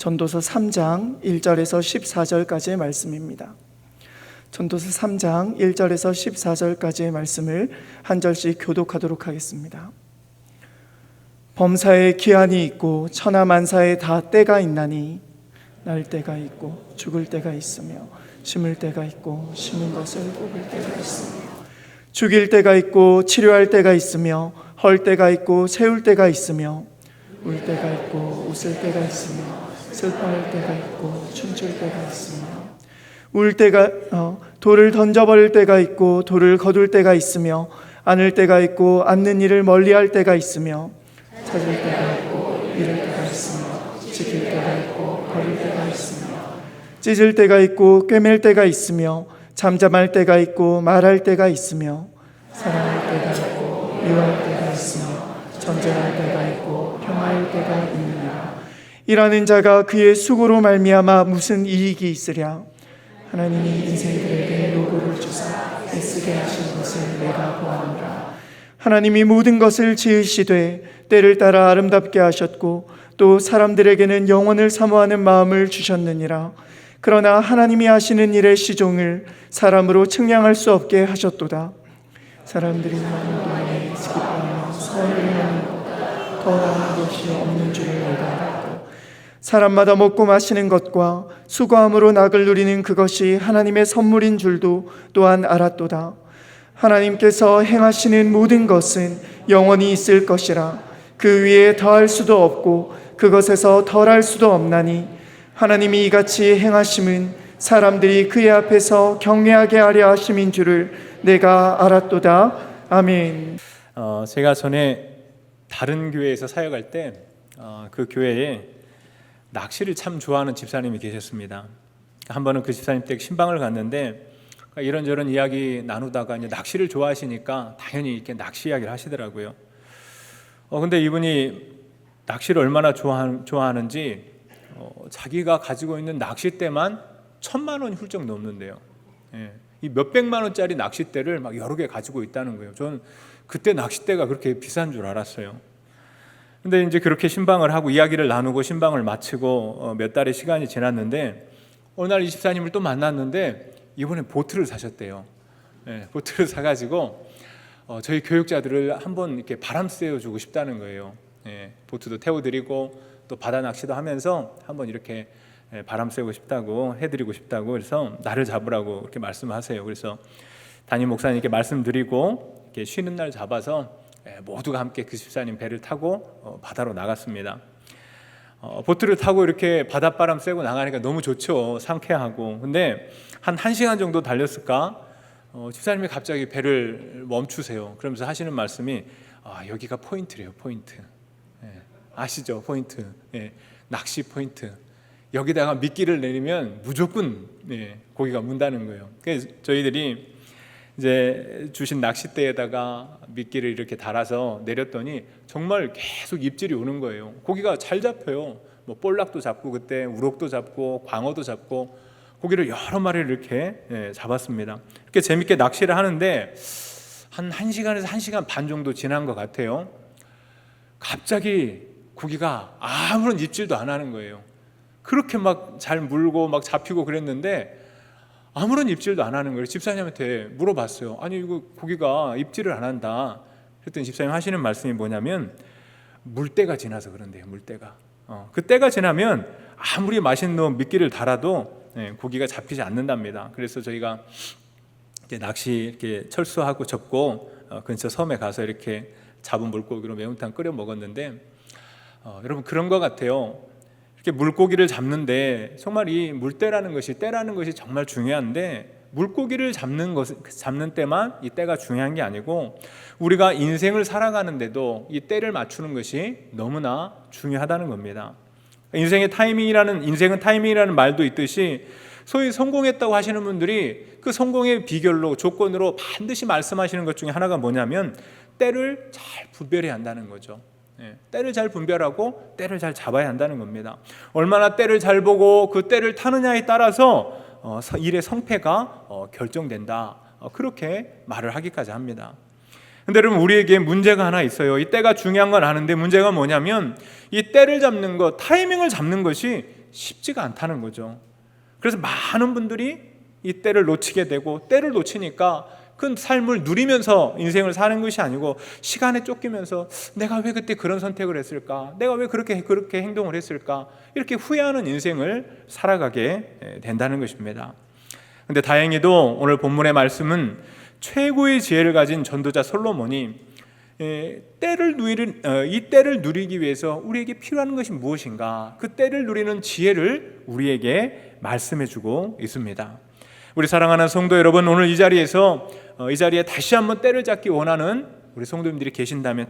전도서 3장 1절에서 14절까지의 말씀입니다. 전도서 3장 1절에서 14절까지의 말씀을 한 절씩 교독하도록 하겠습니다. 범사에 기한이 있고 천하만사에 다 때가 있나니 날 때가 있고 죽을 때가 있으며 심을 때가 있고 심은 것을 뽑을 때가 있으며 죽일 때가 있고 치료할 때가 있으며 헐 때가 있고 세울 때가 있으며 울 때가 있고 웃을 때가 있으며 슬퍼할 때가 있고 춤출 때가 있으며 돌을 던져버릴 때가 있고 돌을 거둘 때가 있으며 안을 때가 있고 안는 일을 멀리할 때가 있으며 찾을 때가 있고 잃을 때가 있으며 지킬 때가 있고 버릴 때가 있으며 찢을 때가 있고 꿰맬 때가 있으며 잠잠할 때가 있고 말할 때가 있으며 사랑할 때가 있고 미워할 때가 있으며 전쟁할 때가 있고 평화할 때가 있느니라. 일하는 자가 그의 수고로 말미암아 무슨 이익이 있으랴. 하나님이 인생들에게 노고를 주사 애쓰게 하신 것을 내가 보아노라. 하나님이 모든 것을 지으시되 때를 따라 아름답게 하셨고 또 사람들에게는 영원을 사모하는 마음을 주셨느니라. 그러나 하나님이 하시는 일의 시종을 사람으로 측량할 수 없게 하셨도다. 사람들이 많은 동안에 기뻐하며 서원을 하는 것보다 더 나은 것이 없는 줄을 내가 알았고 사람마다 먹고 마시는 것과 수고함으로 낙을 누리는 그것이 하나님의 선물인 줄도 또한 알았도다. 하나님께서 행하시는 모든 것은 영원히 있을 것이라. 그 위에 더할 수도 없고 그것에서 덜할 수도 없나니 하나님이 이같이 행하심은 사람들이 그의 앞에서 경외하게 하려 하심인 줄을 내가 알았도다. 아멘. 제가 전에 다른 교회에서 사역할 때 그 교회에 낚시를 참 좋아하는 집사님이 계셨습니다. 한 번은 그 집사님 댁 신방을 갔는데 이런저런 이야기 나누다가 이제 낚시를 좋아하시니까 당연히 이렇게 낚시 이야기를 하시더라고요. 근데 이분이 낚시를 얼마나 좋아하는지 자기가 가지고 있는 낚싯대만 1,000만 원이 훌쩍 넘는데요. 이 몇백만 원짜리 낚싯대를 막 여러 개 가지고 있다는 거예요. 저는 그때 낚싯대가 그렇게 비싼 줄 알았어요. 근데 이제 그렇게 신방을 하고 이야기를 나누고 신방을 마치고 몇 달의 시간이 지났는데 어느 날 이 집사님을 또 만났는데 이번에 보트를 사셨대요. 보트를 사가지고 저희 교육자들을 한번 이렇게 바람 쐬어주고 싶다는 거예요. 보트도 태워드리고 또 바다 낚시도 하면서 한번 이렇게 바람 쐬고 싶다고 해드리고 싶다고 그래서 날을 잡으라고 이렇게 말씀하세요. 그래서 담임 목사님께 말씀드리고 이렇게 쉬는 날 잡아서 모두가 함께 그 집사님 배를 타고 바다로 나갔습니다. 보트를 타고 이렇게 바닷바람 쐬고 나가니까 너무 좋죠. 상쾌하고. 근데 한 1시간 정도 달렸을까? 집사님이 갑자기 배를 멈추세요. 그러면서 하시는 말씀이 여기가 포인트래요. 포인트. 아시죠? 포인트. 낚시 포인트. 여기다가 미끼를 내리면 무조건 고기가 문다는 거예요. 그래서 저희들이 이제 주신 낚싯대에다가 미끼를 이렇게 달아서 내렸더니 정말 계속 입질이 오는 거예요. 고기가 잘 잡혀요. 뭐 볼락도 잡고 그때 우럭도 잡고 광어도 잡고 고기를 여러 마리를 이렇게 잡았습니다. 이렇게 재밌게 낚시를 하는데 한 1시간에서 1시간 반 정도 지난 것 같아요. 갑자기 고기가 아무런 입질도 안 하는 거예요. 그렇게 막 잘 물고 막 잡히고 그랬는데 아무런 입질도 안 하는 거예요. 집사님한테 물어봤어요. 아니 이거 고기가 입질을 안 한다. 그랬더니 집사님 하시는 말씀이 뭐냐면 물때가 지나서 그런데요. 물때가. 그 때가 지나면 아무리 맛있는 미끼를 달아도 고기가 잡히지 않는답니다. 그래서 저희가 이제 낚시 이렇게 철수하고 접고 근처 섬에 가서 이렇게 잡은 물고기로 매운탕 끓여 먹었는데 여러분 그런 것 같아요. 이렇게 물고기를 잡는데 정말 이 물때라는 것이 때라는 것이 정말 중요한데 물고기를 잡는 때만 이 때가 중요한 게 아니고 우리가 인생을 살아가는데도 이 때를 맞추는 것이 너무나 중요하다는 겁니다. 인생은 타이밍이라는 말도 있듯이 소위 성공했다고 하시는 분들이 그 성공의 비결로 조건으로 반드시 말씀하시는 것 중에 하나가 뭐냐면 때를 잘 분별해야 한다는 거죠. 때를 잘 분별하고 때를 잘 잡아야 한다는 겁니다. 얼마나 때를 잘 보고 그 때를 타느냐에 따라서 일의 성패가 결정된다. 그렇게 말을 하기까지 합니다. 근데 여러분 우리에게 문제가 하나 있어요. 이 때가 중요한 건 아는데 문제가 뭐냐면 이 때를 잡는 것, 타이밍을 잡는 것이 쉽지가 않다는 거죠. 그래서 많은 분들이 이 때를 놓치게 되고, 때를 놓치니까 그 삶을 누리면서 인생을 사는 것이 아니고 시간에 쫓기면서 내가 왜 그때 그런 선택을 했을까? 내가 왜 그렇게 행동을 했을까? 이렇게 후회하는 인생을 살아가게 된다는 것입니다. 근데 다행히도 오늘 본문의 말씀은 최고의 지혜를 가진 전도자 솔로몬이 이 때를 누리기 위해서 우리에게 필요한 것이 무엇인가, 그 때를 누리는 지혜를 우리에게 말씀해 주고 있습니다. 우리 사랑하는 성도 여러분, 오늘 이 자리에 다시 한번 때를 잡기 원하는 우리 성도님들이 계신다면,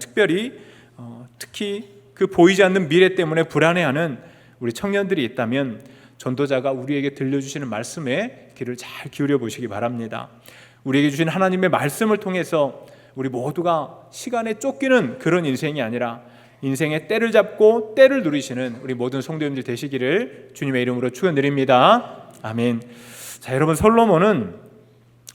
특히 그 보이지 않는 미래 때문에 불안해하는 우리 청년들이 있다면, 전도자가 우리에게 들려주시는 말씀에 귀를 잘 기울여 보시기 바랍니다. 우리에게 주신 하나님의 말씀을 통해서 우리 모두가 시간에 쫓기는 그런 인생이 아니라 인생의 때를 잡고 때를 누리시는 우리 모든 성도님들 되시기를 주님의 이름으로 축원드립니다. 아멘. 자, 여러분, 솔로몬은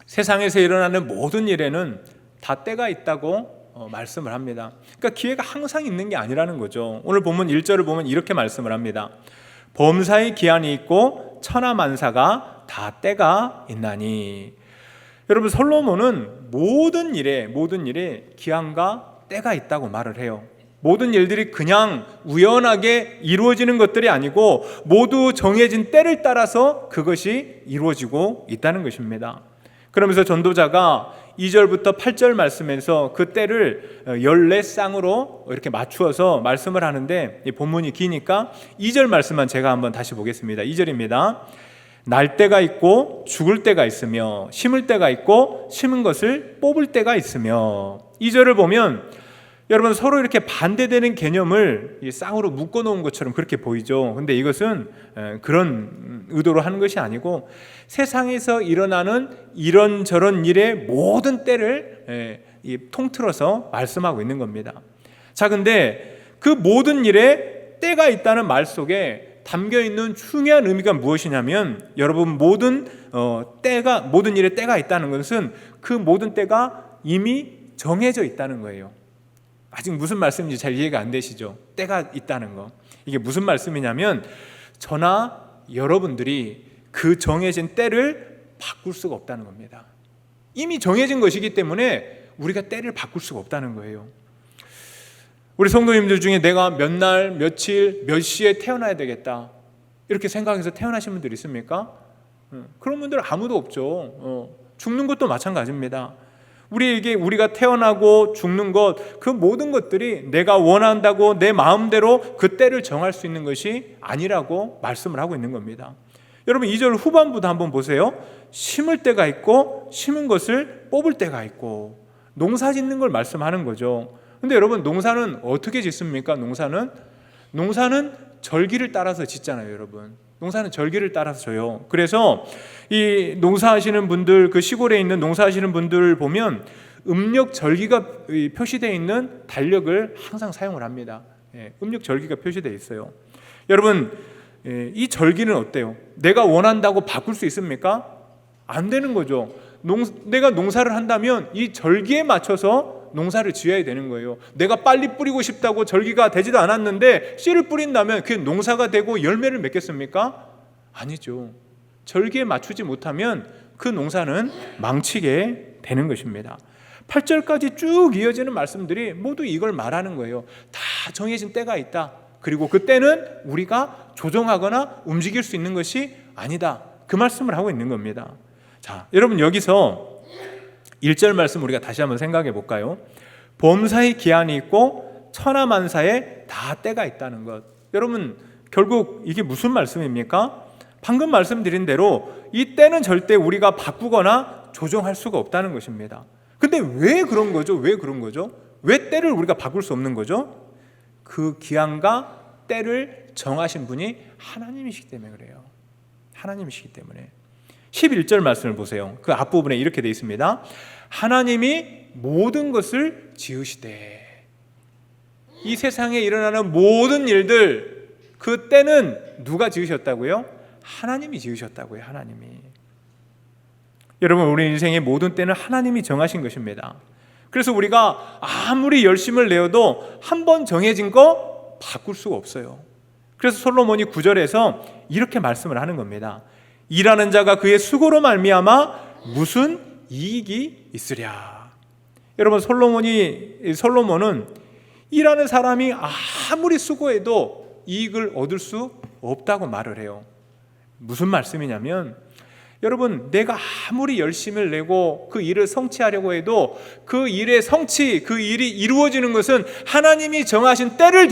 세상에서 일어나는 모든 일에는 다 때가 있다고 말씀을 합니다. 그러니까 기회가 항상 있는 게 아니라는 거죠. 오늘 본문 1절을 보면 이렇게 말씀을 합니다. 범사의 기한이 있고 천하만사가 다 때가 있나니. 여러분, 솔로몬은 모든 일에 기한과 때가 있다고 말을 해요. 모든 일들이 그냥 우연하게 이루어지는 것들이 아니고 모두 정해진 때를 따라서 그것이 이루어지고 있다는 것입니다. 그러면서 전도자가 2절부터 8절 말씀에서 그 때를 14쌍으로 이렇게 맞추어서 말씀을 하는데, 이 본문이 기니까 2절 말씀만 제가 한번 다시 보겠습니다. 2절입니다. 날 때가 있고 죽을 때가 있으며 심을 때가 있고 심은 것을 뽑을 때가 있으며. 2절을 보면 여러분, 서로 이렇게 반대되는 개념을 쌍으로 묶어놓은 것처럼 그렇게 보이죠. 근데 이것은 그런 의도로 하는 것이 아니고 세상에서 일어나는 이런저런 일의 모든 때를 통틀어서 말씀하고 있는 겁니다. 자, 근데 그 모든 일에 때가 있다는 말 속에 담겨있는 중요한 의미가 무엇이냐면, 여러분, 모든 일에 때가 있다는 것은 그 모든 때가 이미 정해져 있다는 거예요. 아직 무슨 말씀인지 잘 이해가 안 되시죠? 때가 있다는 거. 이게 무슨 말씀이냐면, 저나 여러분들이 그 정해진 때를 바꿀 수가 없다는 겁니다. 이미 정해진 것이기 때문에 우리가 때를 바꿀 수가 없다는 거예요. 우리 성도님들 중에 내가 몇 날, 며칠, 몇 시에 태어나야 되겠다, 이렇게 생각해서 태어나신 분들 있습니까? 그런 분들 아무도 없죠. 죽는 것도 마찬가지입니다. 우리가 태어나고 죽는 것, 그 모든 것들이 내가 원한다고 내 마음대로 그 때를 정할 수 있는 것이 아니라고 말씀을 하고 있는 겁니다. 여러분, 2절 후반부도 한번 보세요. 심을 때가 있고 심은 것을 뽑을 때가 있고. 농사 짓는 걸 말씀하는 거죠. 근데 여러분, 농사는 어떻게 짓습니까? 농사는 절기를 따라서 짓잖아요, 여러분. 농사는 절기를 따라서 져요. 그래서 이 농사하시는 분들, 그 시골에 있는 농사하시는 분들 보면 음력 절기가 표시되어 있는 달력을 항상 사용을 합니다. 음력 절기가 표시되어 있어요. 여러분, 이 절기는 어때요? 내가 원한다고 바꿀 수 있습니까? 안 되는 거죠. 내가 농사를 한다면 이 절기에 맞춰서 농사를 지어야 되는 거예요. 내가 빨리 뿌리고 싶다고 절기가 되지도 않았는데 씨를 뿌린다면 그게 농사가 되고 열매를 맺겠습니까? 아니죠. 절기에 맞추지 못하면 그 농사는 망치게 되는 것입니다. 8절까지 쭉 이어지는 말씀들이 모두 이걸 말하는 거예요. 다 정해진 때가 있다. 그리고 그 때는 우리가 조정하거나 움직일 수 있는 것이 아니다. 그 말씀을 하고 있는 겁니다. 자, 여러분, 여기서 1절 말씀 우리가 다시 한번 생각해 볼까요? 범사의 기한이 있고 천하만사에 다 때가 있다는 것. 여러분, 결국 이게 무슨 말씀입니까? 방금 말씀드린 대로 이 때는 절대 우리가 바꾸거나 조정할 수가 없다는 것입니다. 근데 왜 그런 거죠? 왜 때를 우리가 바꿀 수 없는 거죠? 그 기한과 때를 정하신 분이 하나님이시기 때문에 그래요. 하나님이시기 때문에. 11절 말씀을 보세요. 그 앞부분에 이렇게 되어 있습니다. 하나님이 모든 것을 지으시되. 이 세상에 일어나는 모든 일들, 그 때는 누가 지으셨다고요? 하나님이 지으셨다고요. 하나님이. 여러분, 우리 인생의 모든 때는 하나님이 정하신 것입니다. 그래서 우리가 아무리 열심을 내어도 한 번 정해진 거 바꿀 수가 없어요. 그래서 솔로몬이 9절에서 이렇게 말씀을 하는 겁니다. 일하는 자가 그의 수고로 말미암아 무슨 이익이 있으랴. 여러분, 솔로몬은 일하는 사람이 아무리 수고해도 이익을 얻을 수 없다고 말을 해요. 무슨 말씀이냐면, 여러분, 내가 아무리 열심을 내고 그 일을 성취하려고 해도 그 일의 성취, 그 일이 이루어지는 것은 하나님이 정하신 때를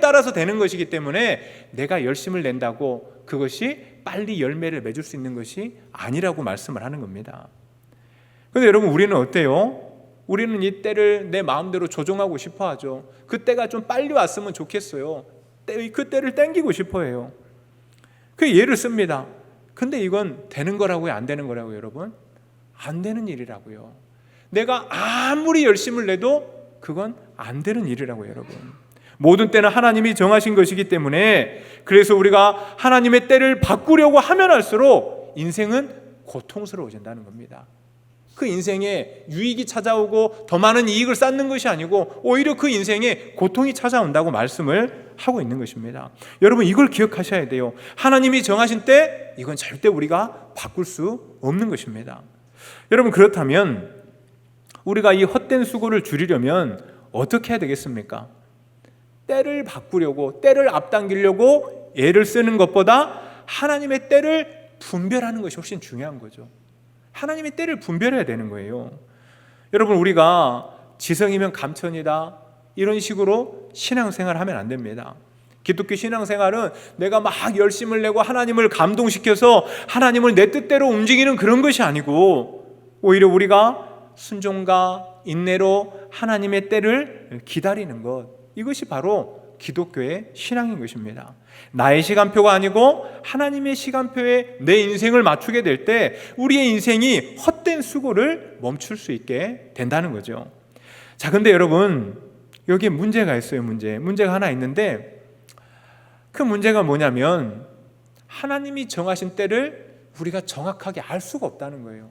따라서 되는 것이기 때문에 내가 열심을 낸다고 그것이 빨리 열매를 맺을 수 있는 것이 아니라고 말씀을 하는 겁니다. 그런데 여러분, 우리는 어때요? 우리는 이 때를 내 마음대로 조종하고 싶어 하죠. 그 때가 좀 빨리 왔으면 좋겠어요. 그 때를 땡기고 싶어 해요. 그 예를 씁니다. 근데 이건 되는 거라고요, 안 되는 거라고요, 여러분? 안 되는 일이라고요. 내가 아무리 열심을 내도 그건 안 되는 일이라고요, 여러분. 모든 때는 하나님이 정하신 것이기 때문에, 그래서 우리가 하나님의 때를 바꾸려고 하면 할수록 인생은 고통스러워진다는 겁니다. 그 인생에 유익이 찾아오고 더 많은 이익을 쌓는 것이 아니고 오히려 그 인생에 고통이 찾아온다고 말씀을 하고 있는 것입니다. 여러분, 이걸 기억하셔야 돼요. 하나님이 정하신 때, 이건 절대 우리가 바꿀 수 없는 것입니다. 여러분, 그렇다면 우리가 이 헛된 수고를 줄이려면 어떻게 해야 되겠습니까? 때를 바꾸려고, 때를 앞당기려고 애를 쓰는 것보다 하나님의 때를 분별하는 것이 훨씬 중요한 거죠. 하나님의 때를 분별해야 되는 거예요. 여러분, 우리가 지성이면 감천이다, 이런 식으로 신앙생활을 하면 안 됩니다. 기독교 신앙생활은 내가 막 열심을 내고 하나님을 감동시켜서 하나님을 내 뜻대로 움직이는 그런 것이 아니고, 오히려 우리가 순종과 인내로 하나님의 때를 기다리는 것, 이것이 바로 기독교의 신앙인 것입니다. 나의 시간표가 아니고 하나님의 시간표에 내 인생을 맞추게 될 때 우리의 인생이 헛된 수고를 멈출 수 있게 된다는 거죠. 자, 근데 여러분, 여기에 문제가 있어요. 문제가 하나 있는데, 그 문제가 뭐냐면 하나님이 정하신 때를 우리가 정확하게 알 수가 없다는 거예요.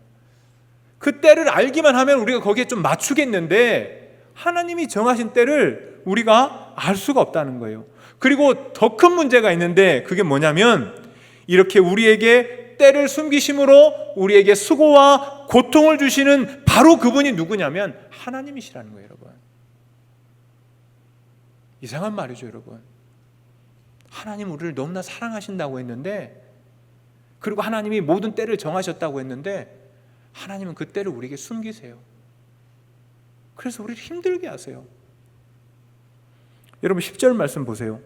그 때를 알기만 하면 우리가 거기에 좀 맞추겠는데, 하나님이 정하신 때를 우리가 알 수가 없다는 거예요. 그리고 더 큰 문제가 있는데, 그게 뭐냐면 이렇게 우리에게 때를 숨기심으로 우리에게 수고와 고통을 주시는 바로 그분이 누구냐면 하나님이시라는 거예요, 여러분. 이상한 말이죠, 여러분. 하나님 우리를 너무나 사랑하신다고 했는데, 그리고 하나님이 모든 때를 정하셨다고 했는데, 하나님은 그 때를 우리에게 숨기세요. 그래서 우리를 힘들게 하세요. 여러분, 10절 말씀 보세요.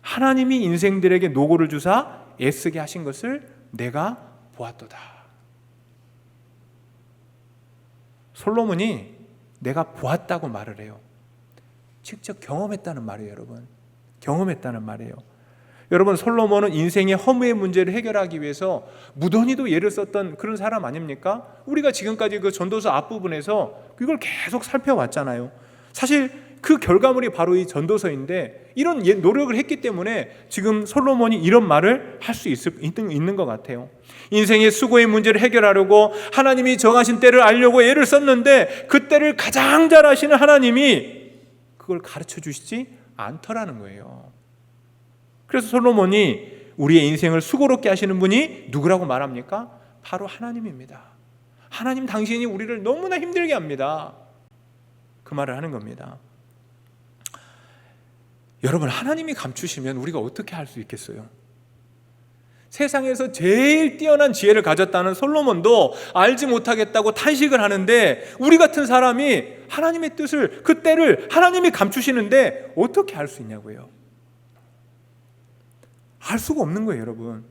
하나님이 인생들에게 노고를 주사 애쓰게 하신 것을 내가 보았도다. 솔로몬이 내가 보았다고 말을 해요. 직접 경험했다는 말이에요, 여러분. 경험했다는 말이에요. 여러분, 솔로몬은 인생의 허무의 문제를 해결하기 위해서 무던히도 예를 썼던 그런 사람 아닙니까? 우리가 지금까지 그 전도서 앞부분에서 이걸 계속 살펴왔잖아요. 사실 그 결과물이 바로 이 전도서인데, 이런 노력을 했기 때문에 지금 솔로몬이 이런 말을 할 수 있는 것 같아요. 인생의 수고의 문제를 해결하려고 하나님이 정하신 때를 알려고 애를 썼는데, 그 때를 가장 잘 아시는 하나님이 그걸 가르쳐 주시지 않더라는 거예요. 그래서 솔로몬이 우리의 인생을 수고롭게 하시는 분이 누구라고 말합니까? 바로 하나님입니다. 하나님 당신이 우리를 너무나 힘들게 합니다. 그 말을 하는 겁니다. 여러분, 하나님이 감추시면 우리가 어떻게 할 수 있겠어요? 세상에서 제일 뛰어난 지혜를 가졌다는 솔로몬도 알지 못하겠다고 탄식을 하는데, 우리 같은 사람이 하나님의 뜻을, 그 때를 하나님이 감추시는데 어떻게 알 수 있냐고요? 알 수가 없는 거예요, 여러분.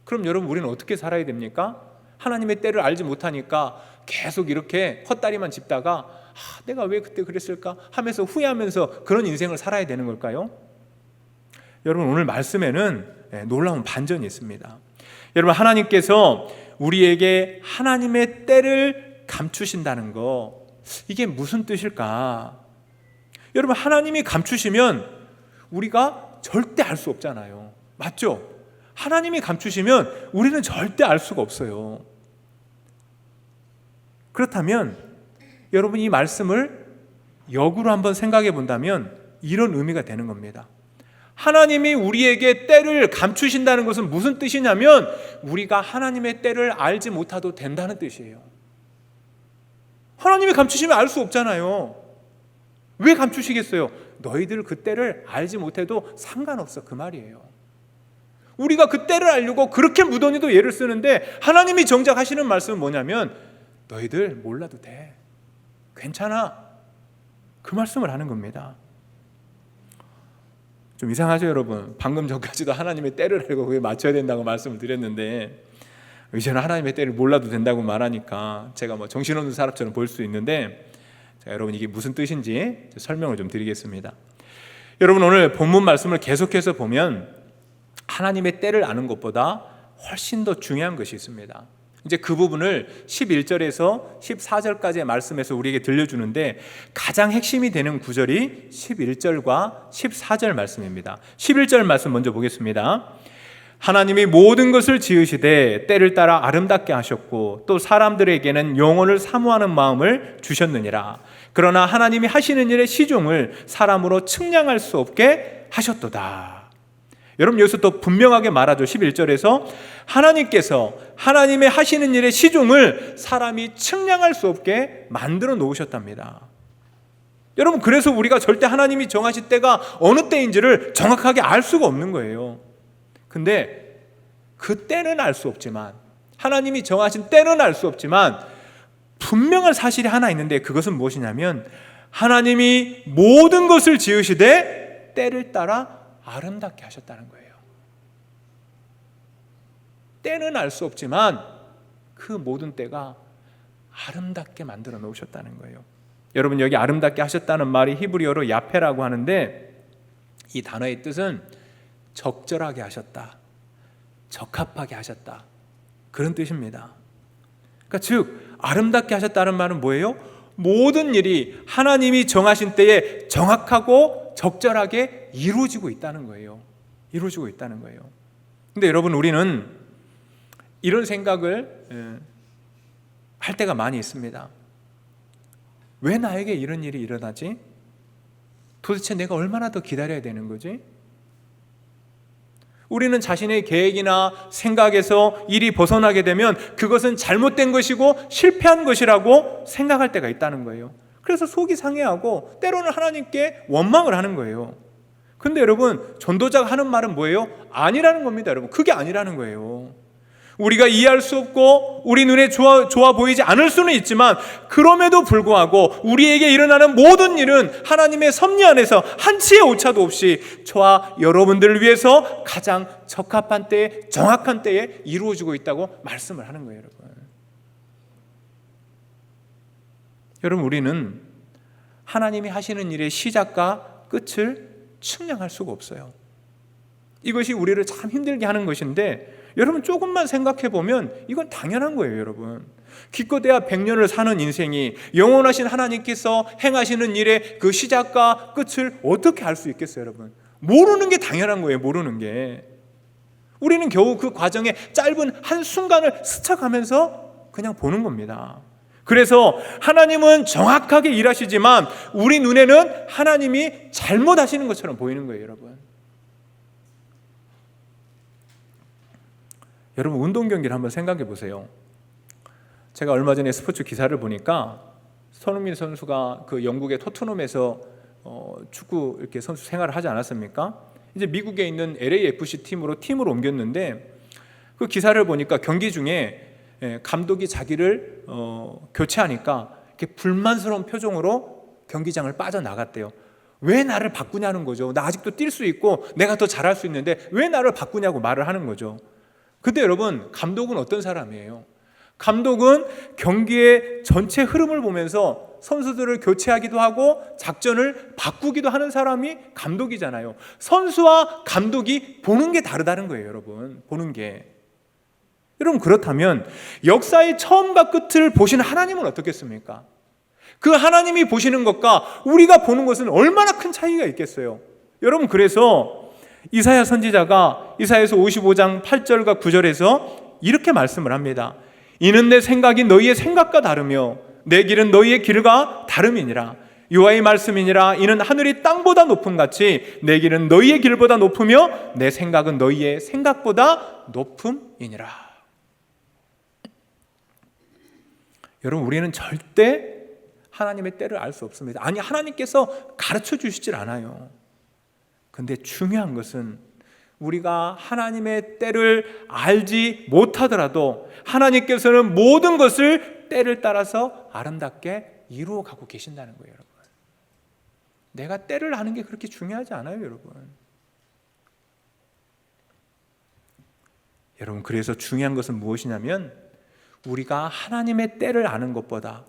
그럼 여러분, 우리는 어떻게 살아야 됩니까? 하나님의 때를 알지 못하니까 계속 이렇게 헛다리만 짚다가 내가 왜 그때 그랬을까 하면서 후회하면서 그런 인생을 살아야 되는 걸까요? 여러분, 오늘 말씀에는 놀라운 반전이 있습니다. 여러분, 하나님께서 우리에게 하나님의 때를 감추신다는 거, 이게 무슨 뜻일까? 여러분, 하나님이 감추시면 우리가 절대 알 수 없잖아요. 맞죠? 하나님이 감추시면 우리는 절대 알 수가 없어요. 그렇다면 여러분, 이 말씀을 역으로 한번 생각해 본다면 이런 의미가 되는 겁니다. 하나님이 우리에게 때를 감추신다는 것은 무슨 뜻이냐면 우리가 하나님의 때를 알지 못하도 된다는 뜻이에요. 하나님이 감추시면 알 수 없잖아요. 왜 감추시겠어요? 너희들 그 때를 알지 못해도 상관없어, 그 말이에요. 우리가 그 때를 알려고 그렇게 무던히도 예를 쓰는데 하나님이 정작 하시는 말씀은 뭐냐면 너희들 몰라도 돼, 괜찮아, 그 말씀을 하는 겁니다. 좀 이상하죠 여러분? 방금 전까지도 하나님의 때를 알고 그게 맞춰야 된다고 말씀을 드렸는데 이제는 하나님의 때를 몰라도 된다고 말하니까 제가 뭐 정신없는 사람처럼 보일 수 있는데, 자, 여러분 이게 무슨 뜻인지 설명을 좀 드리겠습니다. 여러분 오늘 본문 말씀을 계속해서 보면 하나님의 때를 아는 것보다 훨씬 더 중요한 것이 있습니다. 이제 그 부분을 11절에서 14절까지의 말씀에서 우리에게 들려주는데 가장 핵심이 되는 구절이 11절과 14절 말씀입니다. 11절 말씀 먼저 보겠습니다. 하나님이 모든 것을 지으시되 때를 따라 아름답게 하셨고 또 사람들에게는 영혼을 사모하는 마음을 주셨느니라. 그러나 하나님이 하시는 일의 시종을 사람으로 측량할 수 없게 하셨도다. 여러분 여기서 또 분명하게 말하죠. 11절에서 하나님께서 하나님의 하시는 일의 시종을 사람이 측량할 수 없게 만들어 놓으셨답니다. 여러분 그래서 우리가 절대 하나님이 정하실 때가 어느 때인지를 정확하게 알 수가 없는 거예요. 근데 그 때는 알 수 없지만, 하나님이 정하신 때는 알 수 없지만 분명한 사실이 하나 있는데 그것은 무엇이냐면 하나님이 모든 것을 지으시되 때를 따라 아름답게 하셨다는 거예요. 때는 알 수 없지만 그 모든 때가 아름답게 만들어 놓으셨다는 거예요. 여러분 여기 아름답게 하셨다는 말이 히브리어로 야페라고 하는데 이 단어의 뜻은 적절하게 하셨다, 적합하게 하셨다, 그런 뜻입니다. 그러니까 즉 아름답게 하셨다는 말은 뭐예요? 모든 일이 하나님이 정하신 때에 정확하고 적절하게 이루어지고 있다는 거예요. 이루어지고 있다는 거예요. 근데 여러분 우리는 이런 생각을 할 때가 많이 있습니다. 왜 나에게 이런 일이 일어나지? 도대체 내가 얼마나 더 기다려야 되는 거지? 우리는 자신의 계획이나 생각에서 일이 벗어나게 되면 그것은 잘못된 것이고 실패한 것이라고 생각할 때가 있다는 거예요. 그래서 속이 상해하고 때로는 하나님께 원망을 하는 거예요. 근데 여러분 전도자가 하는 말은 뭐예요? 아니라는 겁니다. 여러분 그게 아니라는 거예요. 우리가 이해할 수 없고 우리 눈에 좋아 보이지 않을 수는 있지만 그럼에도 불구하고 우리에게 일어나는 모든 일은 하나님의 섭리 안에서 한치의 오차도 없이 저와 여러분들을 위해서 가장 적합한 때에, 정확한 때에 이루어지고 있다고 말씀을 하는 거예요. 여러분 우리는 하나님이 하시는 일의 시작과 끝을 측량할 수가 없어요. 이것이 우리를 참 힘들게 하는 것인데 여러분 조금만 생각해 보면 이건 당연한 거예요. 여러분 기껏해야 100년을 사는 인생이 영원하신 하나님께서 행하시는 일의 그 시작과 끝을 어떻게 알 수 있겠어요? 여러분 모르는 게 당연한 거예요. 모르는 게. 우리는 겨우 그 과정의 짧은 한순간을 스쳐가면서 그냥 보는 겁니다. 그래서 하나님은 정확하게 일하시지만 우리 눈에는 하나님이 잘못하시는 것처럼 보이는 거예요. 여러분 운동 경기를 한번 생각해 보세요. 제가 얼마 전에 스포츠 기사를 보니까 손흥민 선수가 그 영국의 토트넘에서 축구 이렇게 선수 생활을 하지 않았습니까? 이제 미국에 있는 LAFC 팀으로 팀을 옮겼는데 그 기사를 보니까 경기 중에 감독이 자기를 교체하니까 이렇게 불만스러운 표정으로 경기장을 빠져나갔대요. 왜 나를 바꾸냐는 거죠. 나 아직도 뛸 수 있고 내가 더 잘할 수 있는데 왜 나를 바꾸냐고 말을 하는 거죠. 근데 여러분 감독은 어떤 사람이에요? 감독은 경기의 전체 흐름을 보면서 선수들을 교체하기도 하고 작전을 바꾸기도 하는 사람이 감독이잖아요. 선수와 감독이 보는 게 다르다는 거예요. 여러분 보는 게. 여러분 그렇다면 역사의 처음과 끝을 보시는 하나님은 어떻겠습니까? 그 하나님이 보시는 것과 우리가 보는 것은 얼마나 큰 차이가 있겠어요. 여러분 그래서 이사야 선지자가 이사야서 55장 8절과 9절에서 이렇게 말씀을 합니다. 이는 내 생각이 너희의 생각과 다르며 내 길은 너희의 길과 다름이니라. 여호와의 말씀이니라. 이는 하늘이 땅보다 높음 같이 내 길은 너희의 길보다 높으며 내 생각은 너희의 생각보다 높음이니라. 여러분, 우리는 절대 하나님의 때를 알 수 없습니다. 아니, 하나님께서 가르쳐 주시질 않아요. 근데 중요한 것은 우리가 하나님의 때를 알지 못하더라도 하나님께서는 모든 것을 때를 따라서 아름답게 이루어 가고 계신다는 거예요, 여러분. 내가 때를 아는 게 그렇게 중요하지 않아요, 여러분. 여러분, 그래서 중요한 것은 무엇이냐면 우리가 하나님의 때를 아는 것보다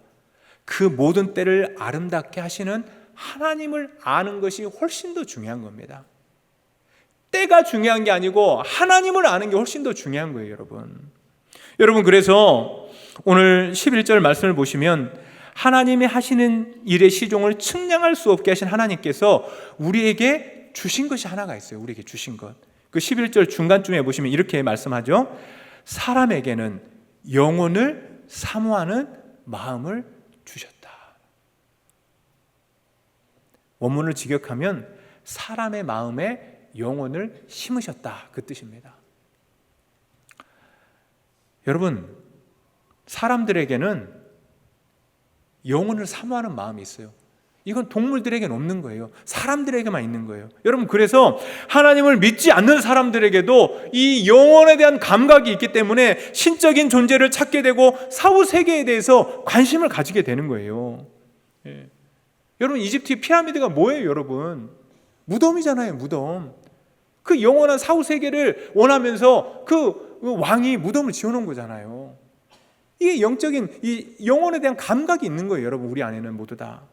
그 모든 때를 아름답게 하시는 하나님을 아는 것이 훨씬 더 중요한 겁니다. 때가 중요한 게 아니고 하나님을 아는 게 훨씬 더 중요한 거예요, 여러분. 여러분, 그래서 오늘 11절 말씀을 보시면 하나님이 하시는 일의 시종을 측량할 수 없게 하신 하나님께서 우리에게 주신 것이 하나가 있어요. 우리에게 주신 것. 그 11절 중간쯤에 보시면 이렇게 말씀하죠. 사람에게는 영혼을 사모하는 마음을 주셨다. 원문을 직역하면 사람의 마음에 영혼을 심으셨다, 그 뜻입니다. 여러분, 사람들에게는 영혼을 사모하는 마음이 있어요. 이건 동물들에게는 없는 거예요. 사람들에게만 있는 거예요. 여러분, 그래서 하나님을 믿지 않는 사람들에게도 이 영혼에 대한 감각이 있기 때문에 신적인 존재를 찾게 되고 사후 세계에 대해서 관심을 가지게 되는 거예요. 예. 여러분, 이집트의 피라미드가 뭐예요, 여러분? 무덤이잖아요, 무덤. 그 영원한 사후 세계를 원하면서 그 왕이 무덤을 지어놓은 거잖아요. 이게 영적인 이 영혼에 대한 감각이 있는 거예요, 여러분. 우리 안에는 모두 다.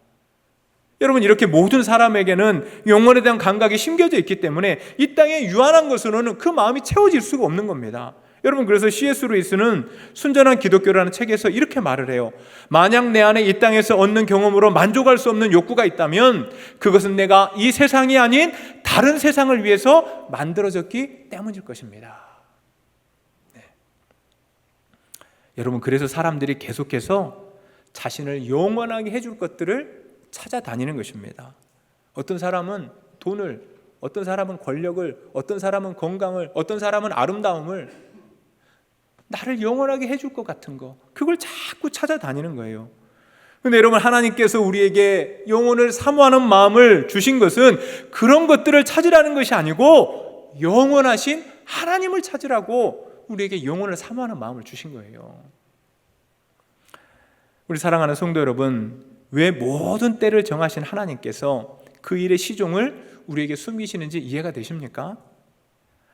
여러분, 이렇게 모든 사람에게는 영혼에 대한 감각이 심겨져 있기 때문에 이 땅에 유한한 것으로는 그 마음이 채워질 수가 없는 겁니다. 여러분, 그래서 C.S. 루이스는 순전한 기독교라는 책에서 이렇게 말을 해요. 만약 내 안에 이 땅에서 얻는 경험으로 만족할 수 없는 욕구가 있다면 그것은 내가 이 세상이 아닌 다른 세상을 위해서 만들어졌기 때문일 것입니다. 네. 여러분, 그래서 사람들이 계속해서 자신을 영원하게 해줄 것들을 찾아다니는 것입니다. 어떤 사람은 돈을, 어떤 사람은 권력을, 어떤 사람은 건강을, 어떤 사람은 아름다움을, 나를 영원하게 해줄 것 같은 거, 그걸 자꾸 찾아다니는 거예요. 그런데 여러분, 하나님께서 우리에게 영혼을 사모하는 마음을 주신 것은 그런 것들을 찾으라는 것이 아니고 영원하신 하나님을 찾으라고 우리에게 영혼을 사모하는 마음을 주신 거예요. 우리 사랑하는 성도 여러분, 왜 모든 때를 정하신 하나님께서 그 일의 시종을 우리에게 숨기시는지 이해가 되십니까?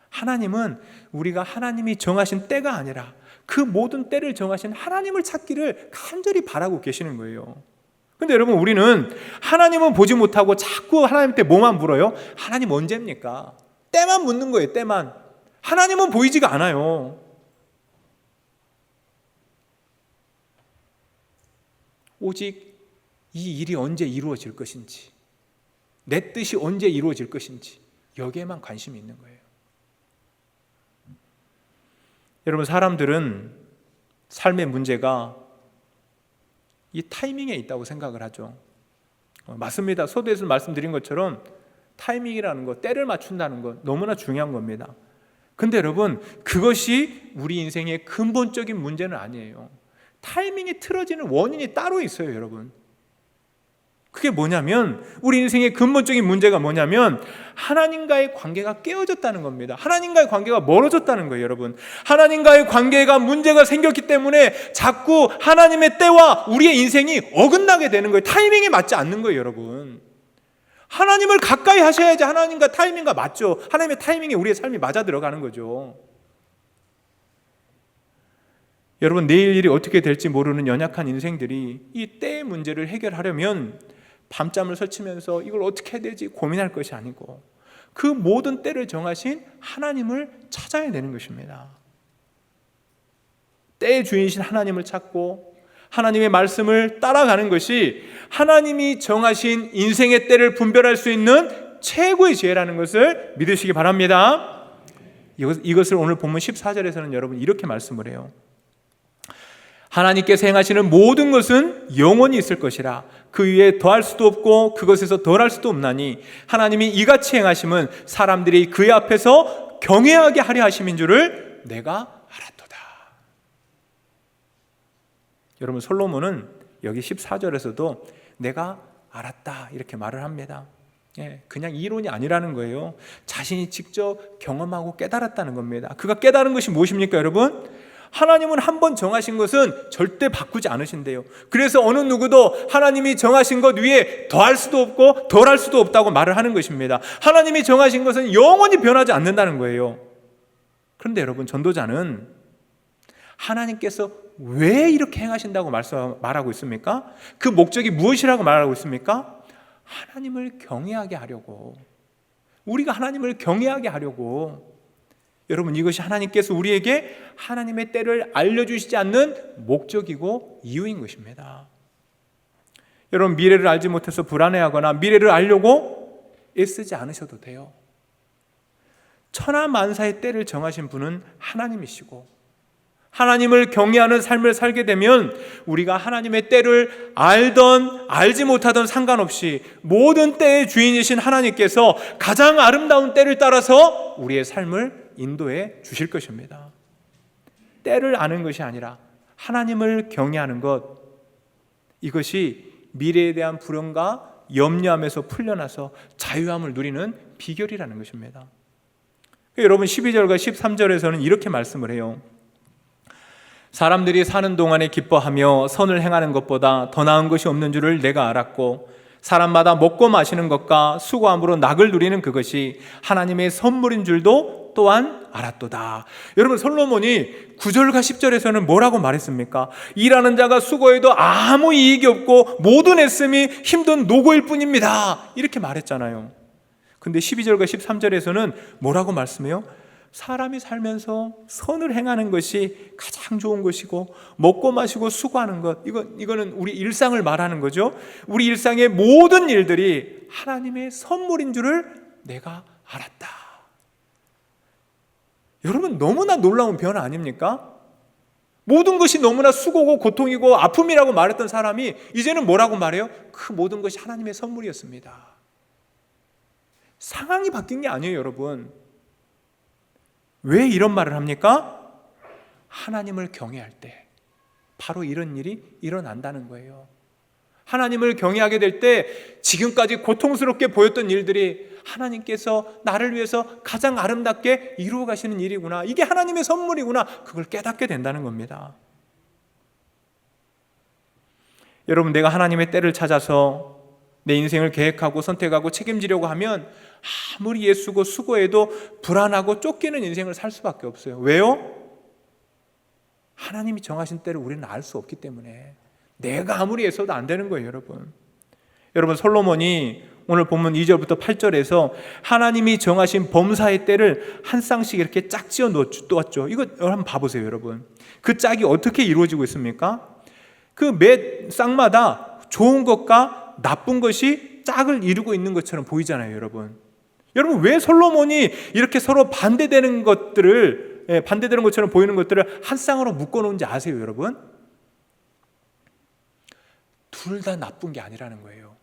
하나님은 우리가 하나님이 정하신 때가 아니라 그 모든 때를 정하신 하나님을 찾기를 간절히 바라고 계시는 거예요. 근데 여러분, 우리는 하나님은 보지 못하고 자꾸 하나님한테 뭐만 물어요? 하나님 언제입니까? 때만 묻는 거예요, 때만. 하나님은 보이지가 않아요. 오직 이 일이 언제 이루어질 것인지, 내 뜻이 언제 이루어질 것인지, 여기에만 관심이 있는 거예요. 여러분, 사람들은 삶의 문제가 이 타이밍에 있다고 생각을 하죠. 맞습니다. 서두에서 말씀드린 것처럼 타이밍이라는 것, 때를 맞춘다는 것 너무나 중요한 겁니다. 근데 여러분, 그것이 우리 인생의 근본적인 문제는 아니에요. 타이밍이 틀어지는 원인이 따로 있어요, 여러분. 그게 뭐냐면, 우리 인생의 근본적인 문제가 뭐냐면 하나님과의 관계가 깨어졌다는 겁니다. 하나님과의 관계가 멀어졌다는 거예요, 여러분. 하나님과의 관계가 문제가 생겼기 때문에 자꾸 하나님의 때와 우리의 인생이 어긋나게 되는 거예요. 타이밍이 맞지 않는 거예요, 여러분. 하나님을 가까이 하셔야지 하나님과 타이밍과 맞죠. 하나님의 타이밍에 우리의 삶이 맞아 들어가는 거죠. 여러분, 내일 일이 어떻게 될지 모르는 연약한 인생들이 이 때의 문제를 해결하려면 밤잠을 설치면서 이걸 어떻게 해야 되지 고민할 것이 아니고 그 모든 때를 정하신 하나님을 찾아야 되는 것입니다. 때의 주인이신 하나님을 찾고 하나님의 말씀을 따라가는 것이 하나님이 정하신 인생의 때를 분별할 수 있는 최고의 지혜라는 것을 믿으시기 바랍니다. 이것을 오늘 본문 14절에서는 여러분 이렇게 말씀을 해요. 하나님께서 행하시는 모든 것은 영원히 있을 것이라. 그 위에 더할 수도 없고 그것에서 덜할 수도 없나니 하나님이 이같이 행하심은 사람들이 그의 앞에서 경외하게 하려 하심인 줄을 내가 알았도다. 여러분, 솔로몬은 여기 14절에서도 내가 알았다 이렇게 말을 합니다. 그냥 이론이 아니라는 거예요. 자신이 직접 경험하고 깨달았다는 겁니다. 그가 깨달은 것이 무엇입니까, 여러분? 하나님은 한번 정하신 것은 절대 바꾸지 않으신대요. 그래서 어느 누구도 하나님이 정하신 것 위에 더할 수도 없고 덜할 수도 없다고 말을 하는 것입니다. 하나님이 정하신 것은 영원히 변하지 않는다는 거예요. 그런데 여러분, 전도자는 하나님께서 왜 이렇게 행하신다고 말하고 있습니까? 그 목적이 무엇이라고 말하고 있습니까? 하나님을 경외하게 하려고, 우리가 하나님을 경외하게 하려고. 여러분, 이것이 하나님께서 우리에게 하나님의 때를 알려주시지 않는 목적이고 이유인 것입니다. 여러분, 미래를 알지 못해서 불안해하거나 미래를 알려고 애쓰지 않으셔도 돼요. 천하만사의 때를 정하신 분은 하나님이시고, 하나님을 경외하는 삶을 살게 되면 우리가 하나님의 때를 알던 알지 못하던 상관없이 모든 때의 주인이신 하나님께서 가장 아름다운 때를 따라서 우리의 삶을 인도해 주실 것입니다. 때를 아는 것이 아니라 하나님을 경외하는 것, 이것이 미래에 대한 불안과 염려함에서 풀려나서 자유함을 누리는 비결이라는 것입니다. 여러분, 12절과 13절에서는 이렇게 말씀을 해요. 사람들이 사는 동안에 기뻐하며 선을 행하는 것보다 더 나은 것이 없는 줄을 내가 알았고, 사람마다 먹고 마시는 것과 수고함으로 낙을 누리는 그것이 하나님의 선물인 줄도 또한 알았도다. 여러분, 솔로몬이 9절과 10절에서는 뭐라고 말했습니까? 일하는 자가 수고해도 아무 이익이 없고 모든 애씀이 힘든 노고일 뿐입니다, 이렇게 말했잖아요. 근데 12절과 13절에서는 뭐라고 말씀해요? 사람이 살면서 선을 행하는 것이 가장 좋은 것이고, 먹고 마시고 수고하는 것, 이거는 우리 일상을 말하는 거죠. 우리 일상의 모든 일들이 하나님의 선물인 줄을 내가 알았다. 여러분, 너무나 놀라운 변화 아닙니까? 모든 것이 너무나 수고고 고통이고 아픔이라고 말했던 사람이 이제는 뭐라고 말해요? 그 모든 것이 하나님의 선물이었습니다. 상황이 바뀐 게 아니에요, 여러분. 왜 이런 말을 합니까? 하나님을 경외할 때 바로 이런 일이 일어난다는 거예요. 하나님을 경외하게 될 때 지금까지 고통스럽게 보였던 일들이 하나님께서 나를 위해서 가장 아름답게 이루어 가시는 일이구나, 이게 하나님의 선물이구나, 그걸 깨닫게 된다는 겁니다. 여러분, 내가 하나님의 때를 찾아서 내 인생을 계획하고 선택하고 책임지려고 하면 아무리 애쓰고 수고해도 불안하고 쫓기는 인생을 살 수밖에 없어요. 왜요? 하나님이 정하신 때를 우리는 알 수 없기 때문에. 내가 아무리 애써도 안 되는 거예요, 여러분. 여러분, 솔로몬이 오늘 본문 2절부터 8절에서 하나님이 정하신 범사의 때를 한 쌍씩 이렇게 짝지어 놓았죠. 이거 한번 봐보세요, 여러분. 그 짝이 어떻게 이루어지고 있습니까? 그 매 쌍마다 좋은 것과 나쁜 것이 짝을 이루고 있는 것처럼 보이잖아요, 여러분. 여러분, 왜 솔로몬이 이렇게 서로 반대되는 것처럼 보이는 것들을 한 쌍으로 묶어 놓은지 아세요, 여러분? 둘 다 나쁜 게 아니라는 거예요.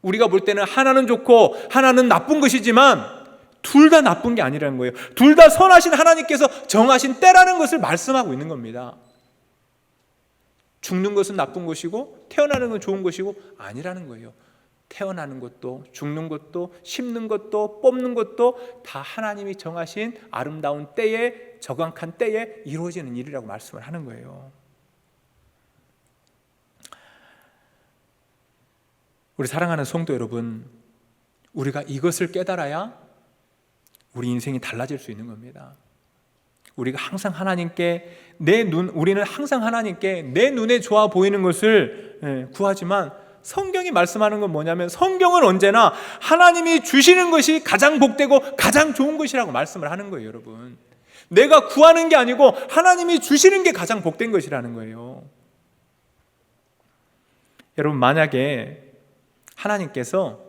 우리가 볼 때는 하나는 좋고 하나는 나쁜 것이지만 둘 다 나쁜 게 아니라는 거예요. 둘 다 선하신 하나님께서 정하신 때라는 것을 말씀하고 있는 겁니다. 죽는 것은 나쁜 것이고 태어나는 건 좋은 것이고 아니라는 거예요. 태어나는 것도 죽는 것도 심는 것도 뽑는 것도 다 하나님이 정하신 아름다운 때에, 적확한 때에 이루어지는 일이라고 말씀을 하는 거예요. 우리 사랑하는 성도 여러분, 우리가 이것을 깨달아야 우리 인생이 달라질 수 있는 겁니다. 우리가 항상 하나님께 우리는 항상 하나님께 내 눈에 좋아 보이는 것을 구하지만 성경이 말씀하는 건 뭐냐면, 성경은 언제나 하나님이 주시는 것이 가장 복되고 가장 좋은 것이라고 말씀을 하는 거예요, 여러분. 내가 구하는 게 아니고 하나님이 주시는 게 가장 복된 것이라는 거예요. 여러분, 만약에 하나님께서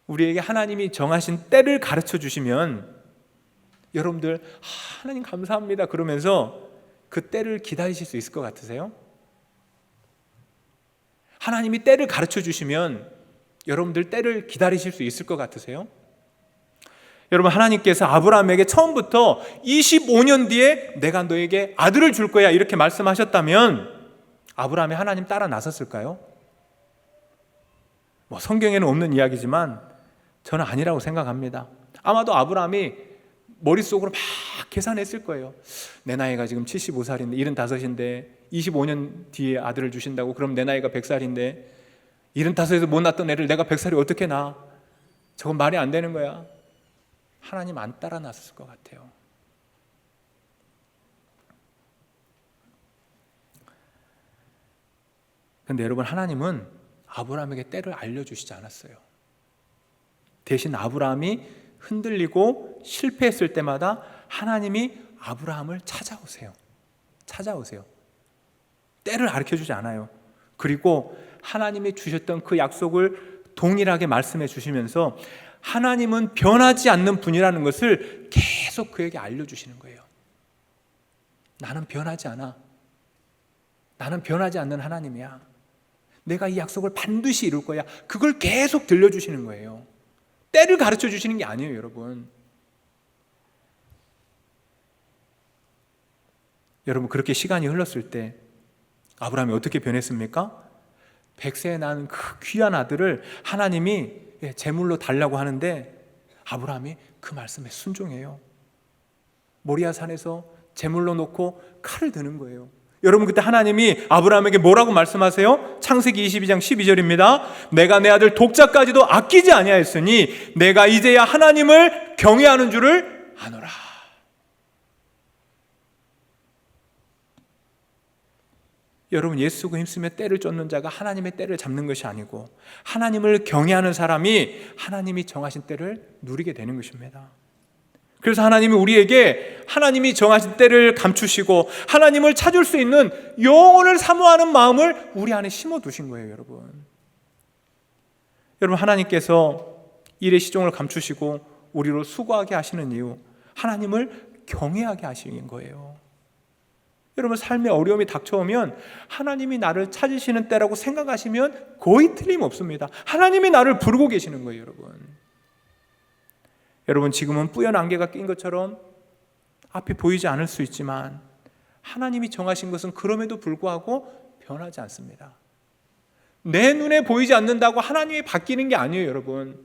우리에게 하나님이 정하신 때를 가르쳐 주시면 여러분들 하나님 감사합니다 그러면서 그 때를 기다리실 수 있을 것 같으세요? 하나님이 때를 가르쳐 주시면 여러분들 때를 기다리실 수 있을 것 같으세요? 여러분, 하나님께서 아브라함에게 처음부터 25년 뒤에 내가 너에게 아들을 줄 거야 이렇게 말씀하셨다면 아브라함이 하나님 따라 나섰을까요? 성경에는 없는 이야기지만 저는 아니라고 생각합니다. 아마도 아브라함이 머릿속으로 막 계산했을 거예요. 내 나이가 지금 75살인데 75인데 25년 뒤에 아들을 주신다고, 그럼 내 나이가 100살인데 75에서 못 낳던 애를 내가 100살이 어떻게 낳아? 저건 말이 안 되는 거야. 하나님 안 따라 나섰을 것 같아요. 그런데 여러분, 하나님은 아브라함에게 때를 알려주시지 않았어요. 대신 아브라함이 흔들리고 실패했을 때마다 하나님이 아브라함을 찾아오세요. 때를 가르쳐주지 않아요. 그리고 하나님이 주셨던 그 약속을 동일하게 말씀해 주시면서 하나님은 변하지 않는 분이라는 것을 계속 그에게 알려주시는 거예요. 나는 변하지 않아. 나는 변하지 않는 하나님이야. 내가 이 약속을 반드시 이룰 거야. 그걸 계속 들려주시는 거예요. 때를 가르쳐 주시는 게 아니에요, 여러분. 여러분, 그렇게 시간이 흘렀을 때 아브라함이 어떻게 변했습니까? 100세에 낳은 그 귀한 아들을 하나님이 제물로 달라고 하는데 아브라함이 그 말씀에 순종해요. 모리아 산에서 제물로 놓고 칼을 드는 거예요. 여러분, 그때 하나님이 아브라함에게 뭐라고 말씀하세요? 창세기 22장 12절입니다. 내가 내 아들 독자까지도 아끼지 아니하였으니 내가 이제야 하나님을 경외하는 줄을 아노라. 여러분, 예수가 힘쓰며 때를 쫓는 자가 하나님의 때를 잡는 것이 아니고 하나님을 경외하는 사람이 하나님이 정하신 때를 누리게 되는 것입니다. 그래서 하나님이 우리에게 하나님이 정하신 때를 감추시고 하나님을 찾을 수 있는 영혼을 사모하는 마음을 우리 안에 심어두신 거예요, 여러분. 여러분, 하나님께서 일의 시종을 감추시고 우리로 수고하게 하시는 이유, 하나님을 경외하게 하시는 거예요. 여러분, 삶에 어려움이 닥쳐오면 하나님이 나를 찾으시는 때라고 생각하시면 거의 틀림없습니다. 하나님이 나를 부르고 계시는 거예요, 여러분. 여러분, 지금은 뿌연 안개가 낀 것처럼 앞이 보이지 않을 수 있지만 하나님이 정하신 것은 그럼에도 불구하고 변하지 않습니다. 내 눈에 보이지 않는다고 하나님이 바뀌는 게 아니에요, 여러분.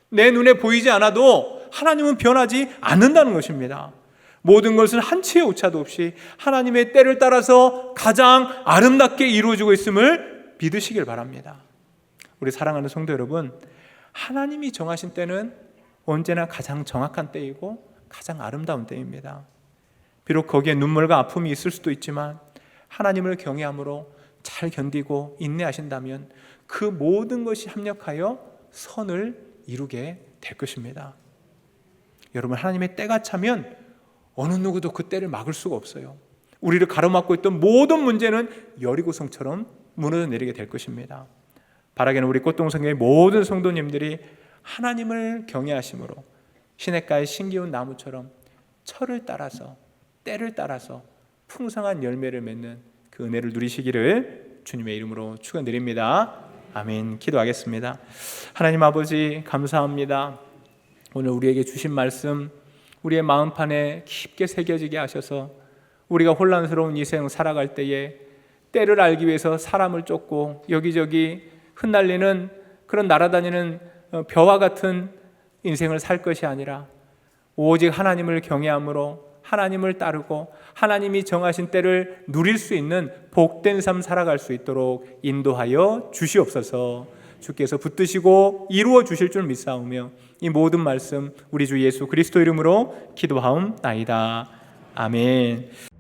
내 눈에 보이지 않아도 하나님은 변하지 않는다는 것입니다. 모든 것은 한치의 오차도 없이 하나님의 때를 따라서 가장 아름답게 이루어지고 있음을 믿으시길 바랍니다. 우리 사랑하는 성도 여러분, 하나님이 정하신 때는 언제나 가장 정확한 때이고 가장 아름다운 때입니다. 비록 거기에 눈물과 아픔이 있을 수도 있지만 하나님을 경외함으로 잘 견디고 인내하신다면 그 모든 것이 합력하여 선을 이루게 될 것입니다. 여러분, 하나님의 때가 차면 어느 누구도 그 때를 막을 수가 없어요. 우리를 가로막고 있던 모든 문제는 여리고성처럼 무너져 내리게 될 것입니다. 바라기는 우리 꽃동성교의 모든 성도님들이 하나님을 경외하심으로 시냇가의 신기운 나무처럼 철을 따라서 때를 따라서 풍성한 열매를 맺는 그 은혜를 누리시기를 주님의 이름으로 축원드립니다. 아멘. 기도하겠습니다. 하나님 아버지, 감사합니다. 오늘 우리에게 주신 말씀 우리의 마음판에 깊게 새겨지게 하셔서 우리가 혼란스러운 이 생 살아갈 때에 때를 알기 위해서 사람을 쫓고 여기저기 흩날리는 그런 날아다니는 벼와 같은 인생을 살 것이 아니라 오직 하나님을 경외함으로 하나님을 따르고 하나님이 정하신 때를 누릴 수 있는 복된 삶 살아갈 수 있도록 인도하여 주시옵소서. 주께서 붙드시고 이루어 주실 줄 믿사오며 이 모든 말씀 우리 주 예수 그리스도 이름으로 기도하옵나이다. 아멘.